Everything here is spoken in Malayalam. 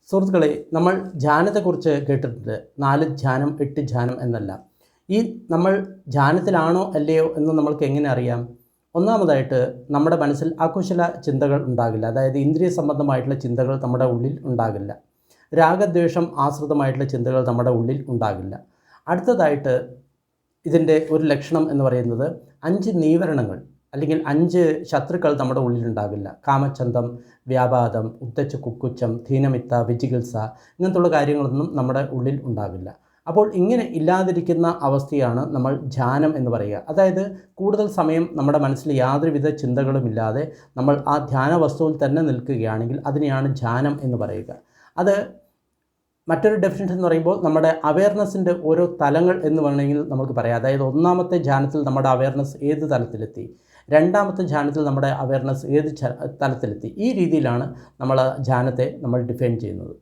സുഹൃത്തുക്കളെ, നമ്മൾ ധ്യാനത്തെക്കുറിച്ച് കേട്ടിട്ടുണ്ട്. 4 ധ്യാനം 8 ധ്യാനം എന്നല്ല. ഈ നമ്മൾ ധ്യാനത്തിലാണോ അല്ലയോ എന്ന് നമ്മൾക്ക് എങ്ങനെ അറിയാം? ഒന്നാമതായിട്ട് നമ്മുടെ മനസ്സിൽ അകുശല ചിന്തകൾ ഉണ്ടാകില്ല. അതായത് ഇന്ദ്രിയ സംബന്ധമായിട്ടുള്ള ചിന്തകൾ നമ്മുടെ ഉള്ളിൽ ഉണ്ടാകില്ല. രാഗദ്വേഷം ആശ്രിതമായിട്ടുള്ള ചിന്തകൾ നമ്മുടെ ഉള്ളിൽ ഉണ്ടാകില്ല. അടുത്തതായിട്ട് ഇതിൻ്റെ ഒരു ലക്ഷണം എന്ന് പറയുന്നത് 5 നീവരണങ്ങൾ അല്ലെങ്കിൽ 5 ശത്രുക്കൾ നമ്മുടെ ഉള്ളിലുണ്ടാകില്ല. കാമചന്തം, വ്യാപാദം, ഉദ്ദച്ച കുക്കുച്ചം, ധീനമിത്ത, വിജിഗിത്സ ഇങ്ങനത്തുള്ള കാര്യങ്ങളൊന്നും നമ്മുടെ ഉള്ളിൽ ഉണ്ടാകില്ല. അപ്പോൾ ഇങ്ങനെ ഇല്ലാതിരിക്കുന്ന അവസ്ഥയാണ് നമ്മൾ ധ്യാനം എന്ന് പറയുക. അതായത് കൂടുതൽ സമയം നമ്മുടെ മനസ്സിൽ യാതൊരുവിധ ചിന്തകളുമില്ലാതെ നമ്മൾ ആ ധ്യാന വസ്തുവിൽ തന്നെ നിൽക്കുകയാണെങ്കിൽ അതിനെയാണ് ധ്യാനം എന്ന് പറയുക. അത് മറ്റൊരു ഡെഫിനിഷൻ എന്ന് പറയുമ്പോൾ നമ്മുടെ അവയർനെസ്സിൻ്റെ ഓരോ തലങ്ങൾ എന്ന് വേണമെങ്കിൽ നമുക്ക് പറയാം. അതായത് ഒന്നാമത്തെ ധ്യാനത്തിൽ നമ്മുടെ അവയർനെസ് ഏത് തലത്തിലെത്തി, രണ്ടാമത്തെ ധ്യാനത്തിൽ നമ്മുടെ അവയർനെസ് ഏത് തലത്തിലെത്തി, ഈ രീതിയിലാണ് നമ്മൾ ധ്യാനത്തെ ഡിഫൈൻ ചെയ്യുന്നത്.